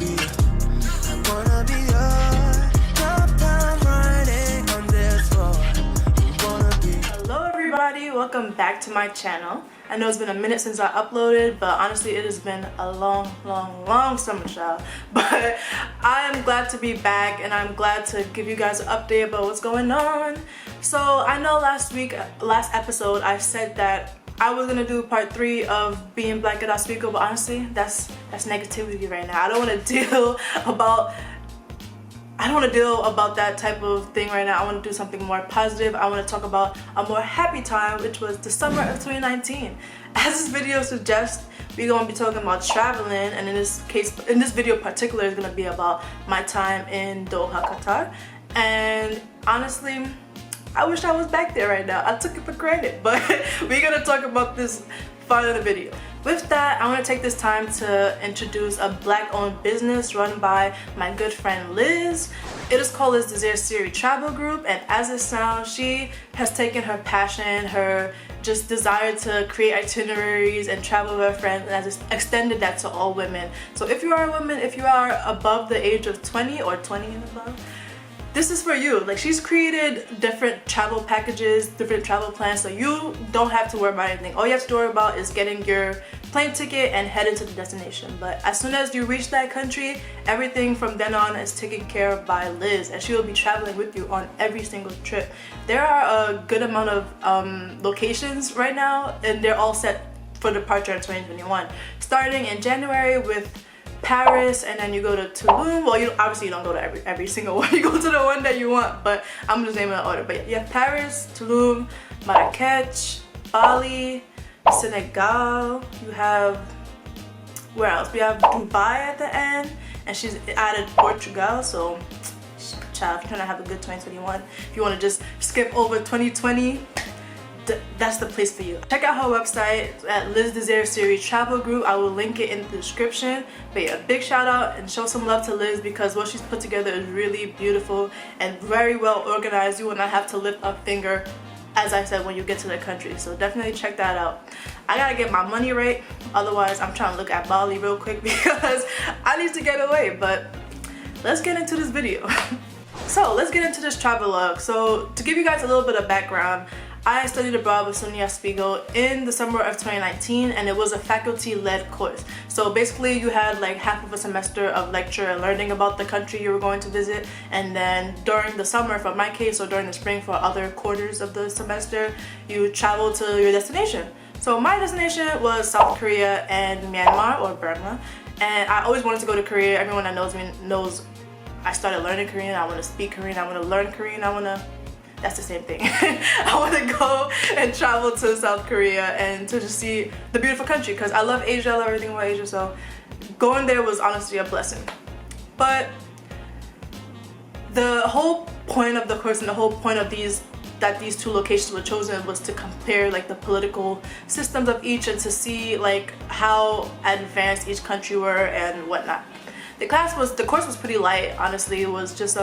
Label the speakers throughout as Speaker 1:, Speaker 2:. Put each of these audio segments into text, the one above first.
Speaker 1: be, I wanna be your top down riding on this floor. I wanna be.
Speaker 2: Hello everybody, welcome back to my channel. I know it's been a minute since I uploaded, but honestly it has been a long summer, child. But I am glad to be back and I'm glad to give you guys an update about what's going on. So I know last episode I said that I was gonna do part 3 of being black at Oswego, but honestly that's negativity right now. I don't want to deal about that type of thing right now. I want to do something more positive. I want to talk about a more happy time, which was the summer of 2019. As this video suggests, we're going to be talking about traveling, and in this video in particular is going to be about my time in Doha, Qatar. And honestly, I wish I was back there right now. I took it for granted, but we're going to talk about this part of the video. With that, I want to take this time to introduce a black-owned business run by my good friend Liz. It is called Desir Series Travel Group, and as it sounds, she has taken her passion, her just desire to create itineraries and travel with her friends, and has extended that to all women. So if you are a woman, if you are above the age of 20 or 20 and above, this is for you. Like, she's created different travel packages, different travel plans, so you don't have to worry about anything. All you have to worry about is getting your plane ticket and heading to the destination. But as soon as you reach that country, everything from then on is taken care of by Liz, and she will be traveling with you on every single trip. There are a good amount of locations right now, and they're all set for departure in 2021. Starting in January with Paris, and then you go to Tulum. Well, obviously you don't go to every single one. You go to the one that you want, but I'm just naming the order. But you have Paris, Tulum, Marrakech, Bali, Senegal. You have, where else? We have Dubai at the end, and she's added Portugal. So, child, if you're trying to have a good 2021, if you want to just skip over 2020, that's the place for you. Check out her website at Liz Desir Series Travel Group. I will link it in the description. But yeah, big shout out and show some love to Liz, because what she's put together is really beautiful and very well organized. You will not have to lift a finger, as I said, when you get to the country. So definitely check that out. I gotta get my money right, otherwise I'm trying to look at Bali real quick because I need to get away. But let's get into this video. So let's get into this travel log. So to give you guys a little bit of background, I studied abroad with SUNY Oswego in the summer of 2019, and it was a faculty-led course. So basically you had like half of a semester of lecture and learning about the country you were going to visit, and then during the summer, for my case, or during the spring for other quarters of the semester, you travel to your destination. So my destination was South Korea and Myanmar, or Burma, and I always wanted to go to Korea. Everyone that knows me knows I started learning Korean. I want to speak Korean, I want to learn Korean, that's the same thing. I want to go and travel to South Korea and to just see the beautiful country, because I love Asia, I love everything about Asia, so going there was honestly a blessing. But the whole point of the course and the whole point of these two locations were chosen was to compare like the political systems of each and to see like how advanced each country were and whatnot. The course was pretty light, honestly. It was just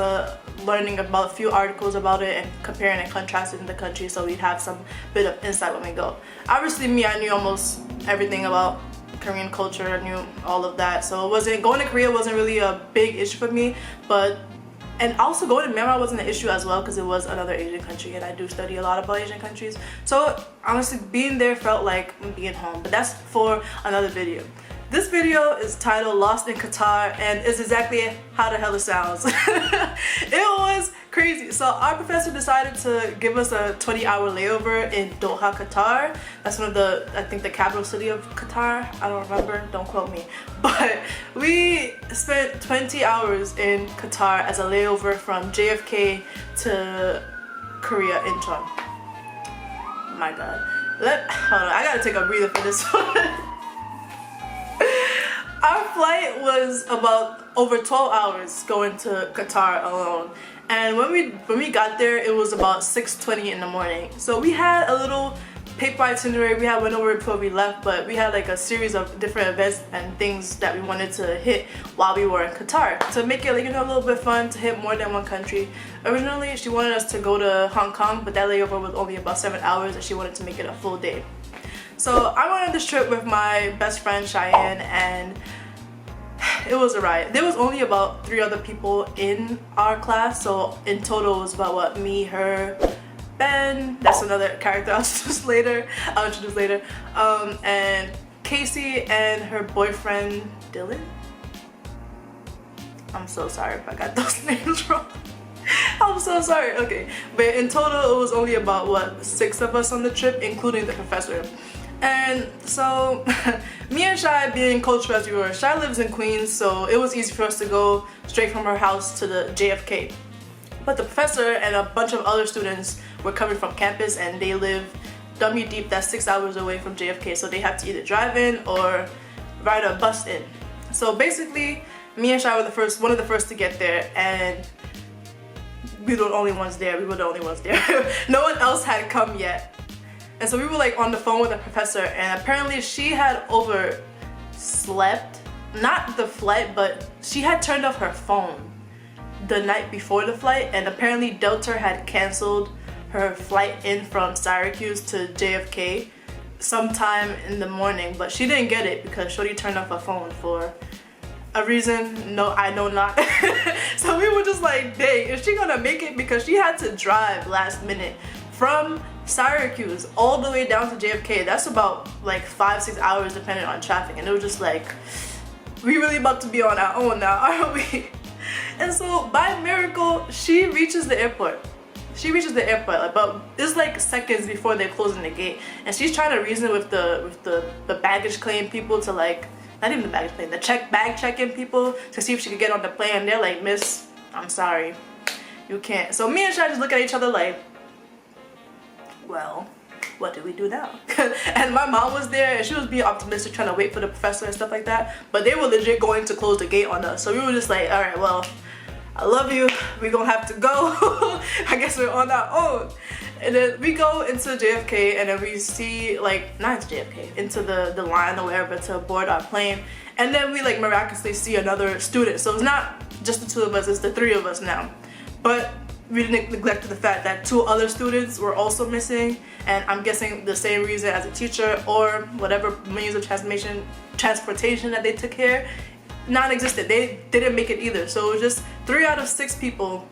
Speaker 2: learning about a few articles about it and comparing and contrasting the country, so we'd have some bit of insight when we go. Obviously I knew almost everything about Korean culture, I knew all of that, so going to Korea wasn't really a big issue for me. And also going to Myanmar wasn't an issue as well, because it was another Asian country and I do study a lot about Asian countries. So honestly, being there felt like being home, but that's for another video. This video is titled Lost in Qatar, and is exactly how the hell it sounds. It was crazy. So our professor decided to give us a 20-hour layover in Doha, Qatar. That's one of I think the capital city of Qatar. I don't remember, don't quote me. But we spent 20 hours in Qatar as a layover from JFK to Korea, Incheon. My God. Hold on, I gotta take a breather for this one. Our flight was about over 12 hours going to Qatar alone, and when we got there, it was about 6:20 in the morning. So we had a little paper itinerary. We had went over it before we left, but we had like a series of different events and things that we wanted to hit while we were in Qatar to make it, like, you know, a little bit fun to hit more than one country. Originally, she wanted us to go to Hong Kong, but that layover was only about 7 hours, and she wanted to make it a full day. So I went on this trip with my best friend Cheyenne, and it was a riot. There was only about 3 other people in our class, so in total it was about what, me, her, Ben, that's another character I'll introduce later, and Casey and her boyfriend Dylan. I'm so sorry if I got those names wrong. I'm so sorry. Okay, but in total it was only about what, 6 of us on the trip, including the professor. And so me and Shai, being cultural as we were, Shai lives in Queens, so it was easy for us to go straight from her house to the JFK. But the professor and a bunch of other students were coming from campus, and they live dummy deep, that's 6 hours away from JFK, so they have to either drive in or ride a bus in. So basically me and Shai were one of the first to get there, and we were the only ones there. No one else had come yet. And so we were like on the phone with the professor, and apparently she had overslept, not the flight, but she had turned off her phone the night before the flight, and apparently Delta had canceled her flight in from Syracuse to JFK sometime in the morning, but she didn't get it because Shorty turned off her phone for a reason, no, I know not. So we were just like, dang, is she gonna make it? Because she had to drive last minute from Syracuse all the way down to JFK. That's about like 5-6 hours depending on traffic, and it was just like, we really about to be on our own now, aren't we? And so by miracle, she reaches the airport. But it's like seconds before they're closing the gate, and she's trying to reason with the baggage claim people to, like, not even the baggage claim, the bag check-in people, to see if she could get on the plane. They're like, miss, I'm sorry, you can't. So me and Shai just look at each other like, well, what do we do now? And my mom was there, and she was being optimistic, trying to wait for the professor and stuff like that, but they were legit going to close the gate on us. So we were just like, all right, well, I love you, we're gonna have to go. I guess we're on our own. And then we go into JFK, and then we see, like, not into JFK, into the line or wherever to board our plane. And then we, like, miraculously see another student. So it's not just the 2 of us, it's the 3 of us now. But we neglected the fact that 2 other students were also missing, and I'm guessing the same reason as a teacher or whatever means of transportation that they took here, non-existent. They didn't make it either. So it was just 3 out of 6 people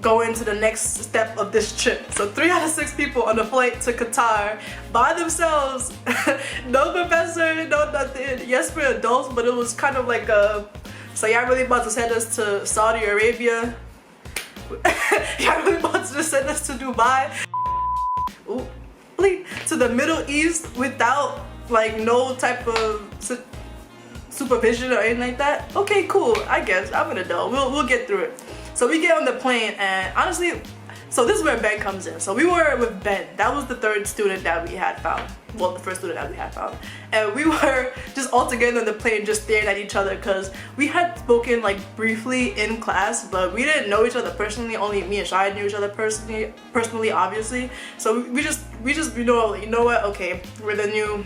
Speaker 2: going to the next step of this trip. So 3 out of 6 people on the flight to Qatar by themselves. No professor, no nothing. Yes, we're adults, but it was kind of like so y'all really about to send us to Saudi Arabia? Y'all really about to just send us to Dubai? Ooh, bleep. To the Middle East without, like, no type of supervision or anything like that? Okay, cool, I guess. I'm an adult. We'll get through it. So we get on the plane, and honestly, so this is where Ben comes in. So we were with Ben. That was the 3rd student that we had found. Well, the 1st student that we had found. And we were just all together on the plane, just staring at each other, because we had spoken, like, briefly in class, but we didn't know each other personally. Only me and Shai knew each other personally, obviously. So we just you know what? Okay, we're the new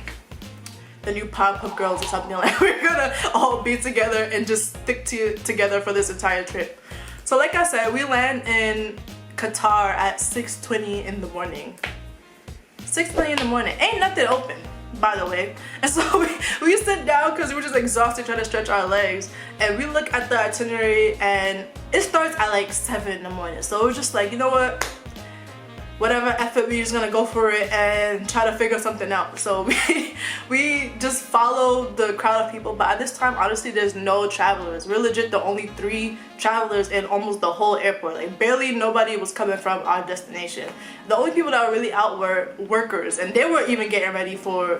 Speaker 2: Powerpuff Girls or something. Like, we're gonna all be together and just stick together for this entire trip. So like I said, we land in Qatar at 6:20 in the morning. 6:20 in the morning. Ain't nothing open, by the way. And so we sit down because we were just exhausted trying to stretch our legs. And we look at the itinerary, and it starts at like 7 in the morning. So it was just like, you know what? Whatever effort, we're just gonna go for it and try to figure something out. So we just follow the crowd of people, but at this time, honestly, there's no travelers. We're legit the only 3 travelers in almost the whole airport. Like, barely nobody was coming from our destination. The only people that were really out were workers, and they were even getting ready for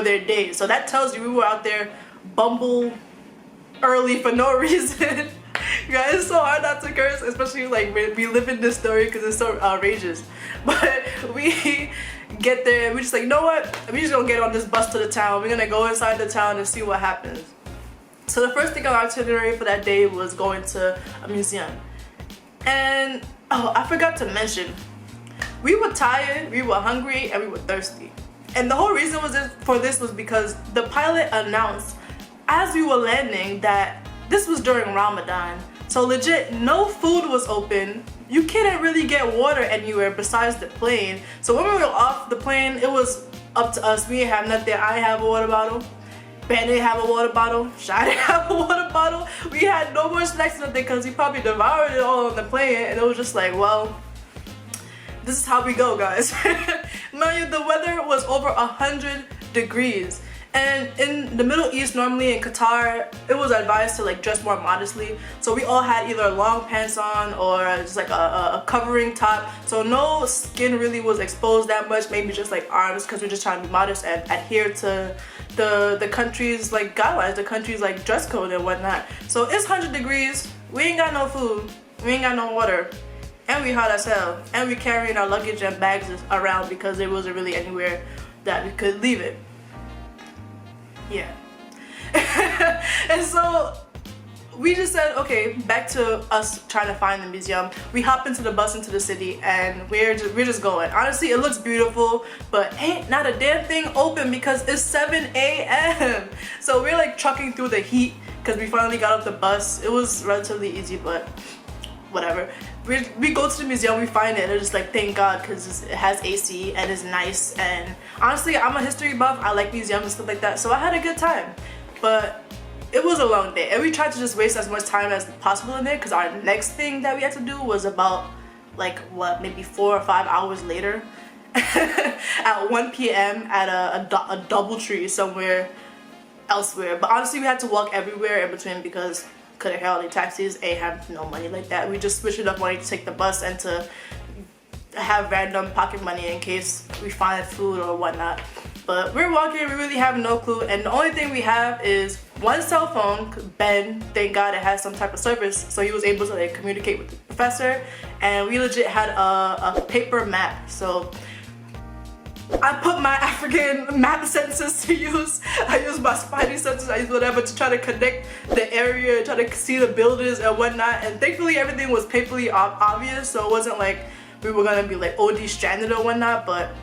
Speaker 2: their day. So that tells you we were out there bumble early for no reason. Guys, it's so hard not to curse, especially like we live in this story because it's so outrageous. But we get there and we're just like, you know what? We're just gonna get on this bus to the town. We're gonna go inside the town and see what happens. So the first thing on our itinerary for that day was going to a museum. And oh, I forgot to mention, we were tired, we were hungry, and we were thirsty. And the whole reason for this was because the pilot announced as we were landing that this was during Ramadan. So legit, no food was open. You couldn't really get water anywhere besides the plane. So when we were off the plane, it was up to us. We didn't have nothing. I didn't have a water bottle. Ben didn't have a water bottle. Shai didn't have a water bottle. we had no more snacks or nothing because we probably devoured it all on the plane, and it was just like, well, this is how we go, guys. Mind you, the weather was over 100 degrees. And in the Middle East, normally in Qatar, it was advised to like dress more modestly. So we all had either long pants on or just like a covering top. So no skin really was exposed that much, maybe just like arms, because we're just trying to be modest and adhere to the country's like guidelines, the country's like dress code and whatnot. So it's 100 degrees, we ain't got no food, we ain't got no water, and we hot as hell. And we carrying our luggage and bags around because there wasn't really anywhere that we could leave it. Yeah. And so we just said, okay, back to us trying to find the museum. We hop into the bus into the city and we're just going. Honestly, it looks beautiful, but ain't not a damn thing open because it's 7 a.m. So we're like trucking through the heat because we finally got off the bus. It was relatively easy, but whatever. We go to the museum, we find it, and it's just like, thank God, because it has AC and it's nice. And honestly, I'm a history buff, I like museums and stuff like that, so I had a good time. But it was a long day, and we tried to just waste as much time as possible in there because our next thing that we had to do was about like what, maybe 4 or 5 hours later at 1 p.m. at a DoubleTree somewhere elsewhere. But honestly, we had to walk everywhere in between because couldn't hail any taxis, ain't have no money like that. We just switched enough money to take the bus and to have random pocket money in case we find food or whatnot. But we're walking, we really have no clue, and the only thing we have is one cell phone. Ben, thank God it has some type of service, so he was able to like communicate with the professor, and we legit had a paper map. So I put my African map senses to use. I used my spidey senses, I used whatever to try to connect the area, try to see the buildings and whatnot. And thankfully everything was painfully obvious, so it wasn't like we were gonna be like OD stranded or whatnot. But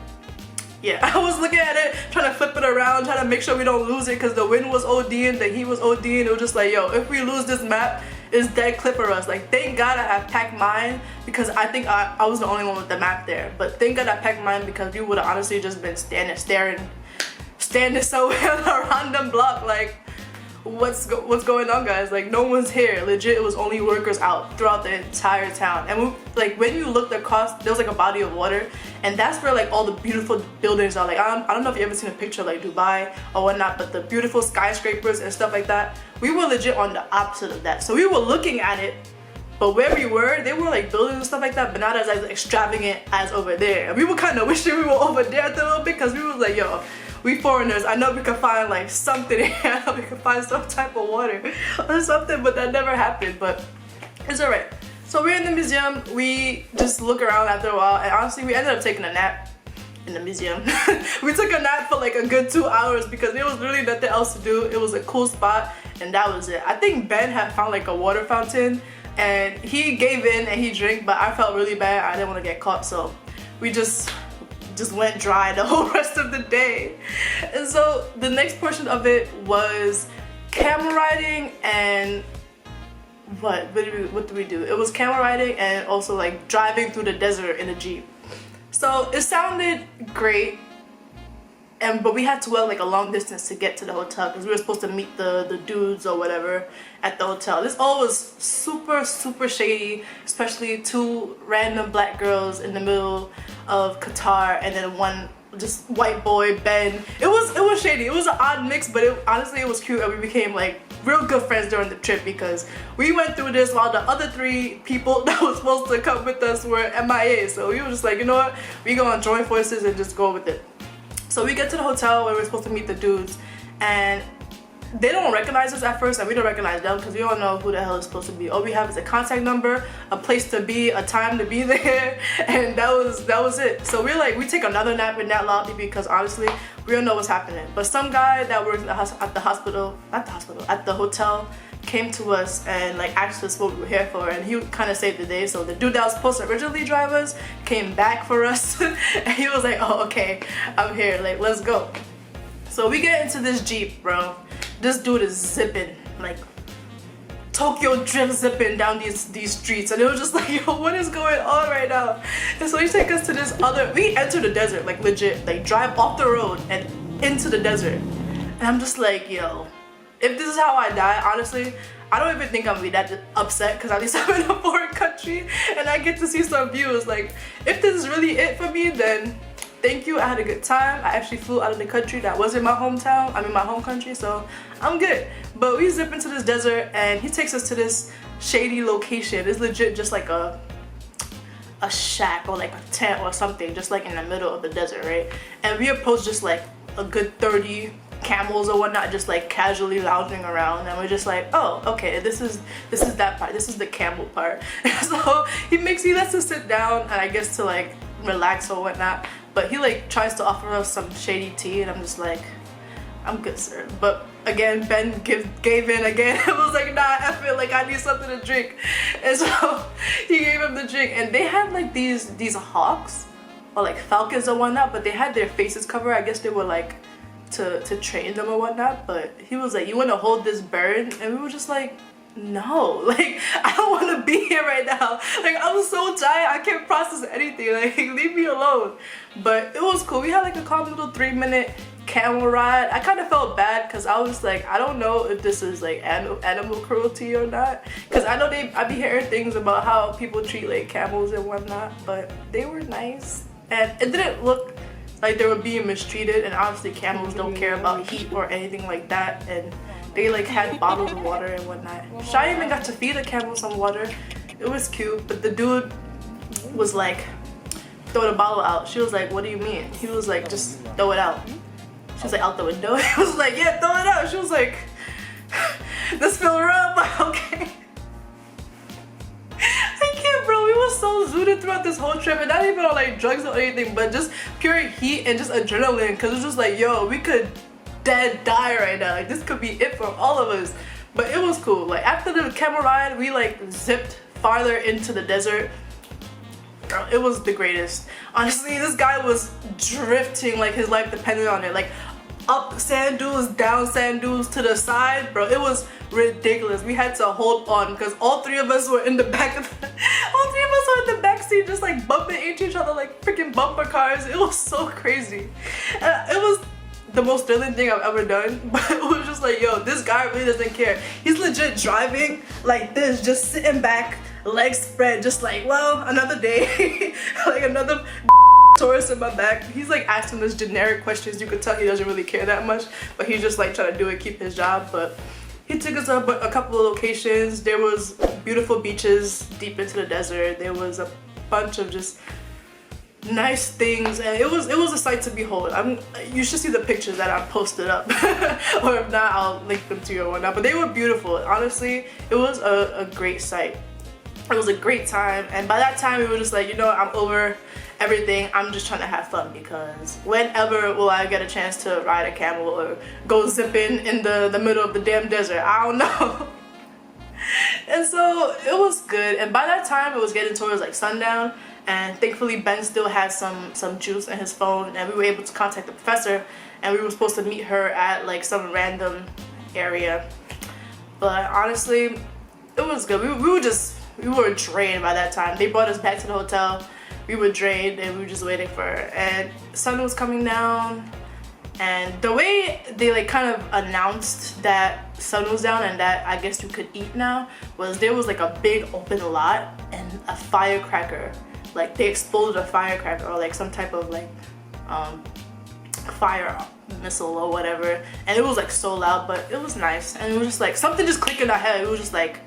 Speaker 2: yeah, I was looking at it, trying to flip it around, trying to make sure we don't lose it because the wind was ODing, the heat was ODing. It was just like, yo, if we lose this map, it's dead clip for us. Like, thank God I have packed mine because I think I was the only one with the map there. But thank God I packed mine because we would have honestly just been standing somewhere on a random block like, what's going on, guys? Like, no one's here. Legit, it was only workers out throughout the entire town. And like when you looked across, there was like a body of water, and that's where like all the beautiful buildings are. Like, I don't know if you ever seen a picture of like Dubai or whatnot, but the beautiful skyscrapers and stuff like that, we were legit on the opposite of that. So we were looking at it, but where we were, they were like buildings and stuff like that, but not as extravagant as over there. And we were kind of wishing we were over there a little bit because we was like, yo, we foreigners, I know we could find like something here. I know we could find some type of water or something, but that never happened. But it's alright. So we're in the museum, we just look around after a while, and honestly we ended up taking a nap in the museum. We took a nap for like a good 2 hours because there was really nothing else to do. It was a cool spot and that was it. I think Ben had found like a water fountain and he gave in and he drank, but I felt really bad. I didn't want to get caught, so we just went dry the whole rest of the day. And so the next portion of it was camel riding and what did we do? It was camel riding and also like driving through the desert in a Jeep. So it sounded great, but we had to walk like a long distance to get to the hotel because we were supposed to meet the dudes or whatever at the hotel. This all was super shady, especially 2 random black girls in the middle of Qatar and then one just white boy, Ben. It was shady. It was an odd mix, but honestly it was cute, and we became like real good friends during the trip because we went through this while the other 3 people that was supposed to come with us were MIA. So we were just like, you know what, we gonna join forces and just go with it. So we get to the hotel where we're supposed to meet the dudes, and they don't recognize us at first and we don't recognize them because we don't know who the hell is supposed to be. All we have is a contact number, a place to be, a time to be there, and that was it. So we're like, we take another nap in that lobby because honestly we don't know what's happening. But some guy that works at the hotel came to us and like asked us what we were here for, and he kind of saved the day. So the dude that was supposed to originally drive us came back for us and he was like, oh okay, I'm here, like let's go. So we get into this Jeep, bro. This dude is zipping, like Tokyo drift zipping down these streets, and it was just like, yo, what is going on right now? And so he take us to this we enter the desert, like legit, like drive off the road and into the desert. And I'm just like, yo, if this is how I die, honestly, I don't even think I'm gonna be that upset because at least I'm in a foreign country and I get to see some views. Like, if this is really it for me, then thank you. I had a good time. I actually flew out of the country that wasn't my hometown. I'm in my home country, so I'm good. But we zip into this desert and he takes us to this shady location. It's legit just like a shack or like a tent or something, just like in the middle of the desert, right? And we approached just like a good 30 camels or whatnot, just like casually lounging around, and we're just like, oh, okay, this is that part, this is the camel part. So he lets us sit down and I guess to like relax or whatnot, but he like tries to offer us some shady tea and I'm just like, I'm good, sir. But again, Ben gave in again. It was like, nah, F it, like I need something to drink. And so he gave him the drink, and they had like these hawks or like falcons or whatnot, but they had their faces covered. I guess they were like to train them or whatnot. But he was like, you want to hold this bird? And we were just like, no, like I don't want to be here right now. Like I was so tired, I can't process anything. Like leave me alone. But it was cool. We had like a calm little 3-minute camel ride. I kind of felt bad because I was like, I don't know if this is like animal cruelty or not, because I know I be hearing things about how people treat like camels and whatnot, but they were nice and it didn't look like they were being mistreated. And obviously camels don't care about heat or anything like that, and they like had bottles of water and whatnot. Shai even got to feed a camel some water. It was cute, but the dude was like, throw the bottle out. She was like, what do you mean? He was like, just throw it out. She was like, out the window? He was like, yeah, throw it out. She was like, this feel rough, but okay. I can't, bro. We were so zooted throughout this whole trip, and not even on like drugs or anything, but just pure heat and just adrenaline, because it was just like, yo, we could die right now. Like this could be it for all of us. But it was cool. Like after the camel ride, we like zipped farther into the desert. Girl, it was the greatest. Honestly, this guy was drifting like his life depended on it. Like up sand dunes, down sand dunes, to the side, bro. It was ridiculous. We had to hold on because all three of us were in the back of all three of us were in the back seat, just like bumping into each other like freaking bumper cars. It was so crazy. It was the most thrilling thing I've ever done, but it was just like, yo, this guy really doesn't care. He's legit driving like this, just sitting back, legs spread, just like, well, another day. Like another tourist in my back. He's like asking us generic questions. You could tell he doesn't really care that much, but he's just like trying to do it, keep his job. But he took us up a couple of locations. There was beautiful beaches deep into the desert. There was a bunch of just nice things, and it was a sight to behold. You should see the pictures that I posted up, or if not, I'll link them to you or whatnot. But they were beautiful. Honestly, it was a great sight. It was a great time, and by that time we were just like, you know, I'm over everything. I'm just trying to have fun, because whenever will I get a chance to ride a camel or go zipping in the middle of the damn desert? I don't know. And so it was good, and by that time it was getting towards like sundown, and thankfully Ben still had some juice in his phone, and we were able to contact the professor, and we were supposed to meet her at like some random area. But honestly, it was good. We were drained by that time. They brought us back to the hotel. We were drained and we were just waiting for her, and sun was coming down. And the way they like kind of announced that sun was down and that I guess you could eat now was there was like a big open lot and a firecracker. Like they exploded a firecracker or like some type of like fire missile or whatever, and it was like so loud, but it was nice. And it was just like something just clicked in our head. It was just like,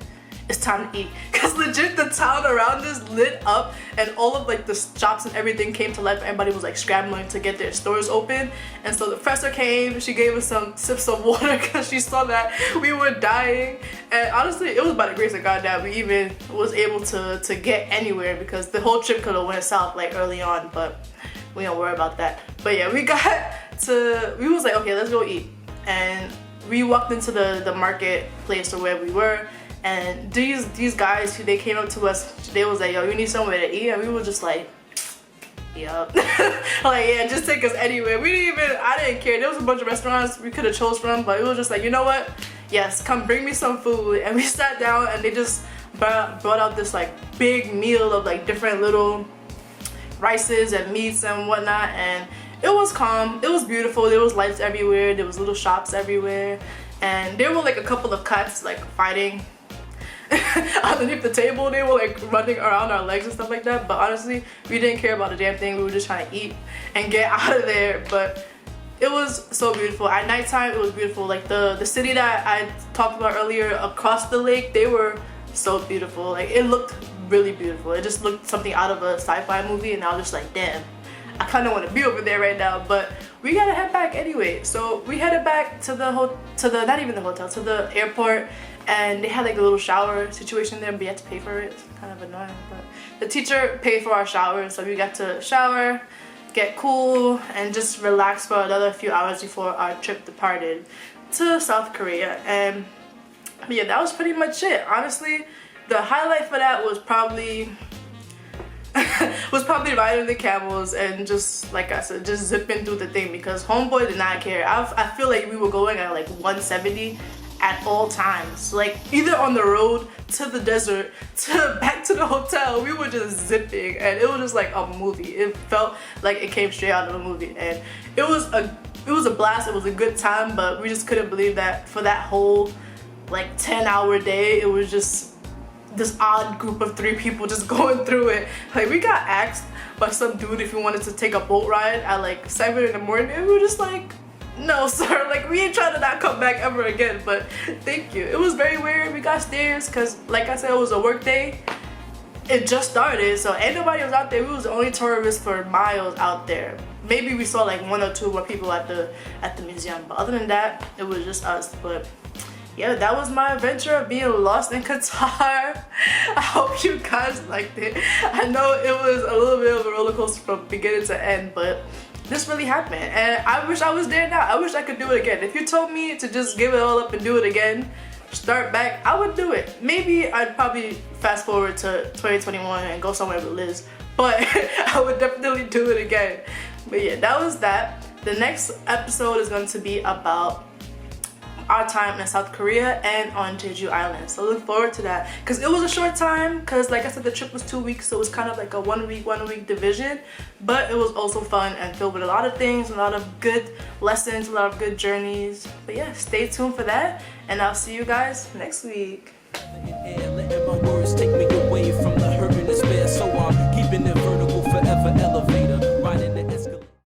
Speaker 2: it's time to eat, because legit the town around us lit up, and all of like the shops and everything came to life. Everybody was like scrambling to get their stores open, and so the professor came. She gave us some sips of water because she saw that we were dying. And honestly, it was by the grace of God that we even was able to get anywhere, because the whole trip could have went south like early on, but we don't worry about that. But yeah, we was like, okay, let's go eat. And we walked into the marketplace or where we were, and these guys who they came up to us, they was like, yo, you need somewhere to eat? And we were just like, yup. Like, yeah, just take us anywhere. I didn't care. There was a bunch of restaurants we could have chose from, but it was just like, you know what, yes, come bring me some food. And we sat down, and they just brought out this like big meal of like different little rices and meats and whatnot, and it was calm. It was beautiful. There was lights everywhere. There was little shops everywhere, and there were like a couple of cuts like fighting underneath the table. They were like running around our legs and stuff like that, but honestly we didn't care about a damn thing. We were just trying to eat and get out of there. But it was so beautiful. At nighttime it was beautiful. Like the city that I talked about earlier across the lake, they were so beautiful. Like it looked really beautiful. It just looked something out of a sci-fi movie, and I was just like, damn, I kind of want to be over there right now. But we gotta head back anyway. So we headed back to the not even the hotel, to the airport, and they had like a little shower situation there, but you had to pay for it. It's kind of annoying, but the teacher paid for our shower, so we got to shower, get cool, and just relax for another few hours before our trip departed to South Korea. And yeah, that was pretty much it. Honestly, the highlight for that was probably riding the camels and just, like I said, just zipping through the thing, because homeboy did not care. I feel like we were going at like 170 at all times, like either on the road to the desert to back to the hotel. We were just zipping, and it was just like a movie. It felt like it came straight out of a movie, and it was a blast. It was a good time, but we just couldn't believe that for that whole like 10-hour day, it was just this odd group of 3 people just going through it. Like we got asked by some dude if we wanted to take a boat ride at like 7 in the morning, and we were just like, no sir, like we ain't trying to not come back ever again, but thank you. It was very weird. We got stairs because, like I said, it was a work day. It just started, so ain't nobody was out there. We was the only tourists for miles out there. Maybe we saw like 1 or 2 more people at the museum, but other than that, it was just us. But yeah, that was my adventure of being lost in Qatar. I hope you guys liked it. I know it was a little bit of a roller coaster from beginning to end, but this really happened, and I wish I was there now. I wish I could do it again. If you told me to just give it all up and do it again, start back, I would do it. Maybe I'd probably fast forward to 2021 and go somewhere with Liz, but I would definitely do it again. But yeah, that was that. The next episode is going to be about our time in South Korea and on Jeju Island, so look forward to that, because it was a short time, because like I said, the trip was 2 weeks, so it was kind of like a one week division, but it was also fun and filled with a lot of things, a lot of good lessons, a lot of good journeys. But yeah, stay tuned for that, and I'll see you guys next week.
Speaker 1: Letting my words take me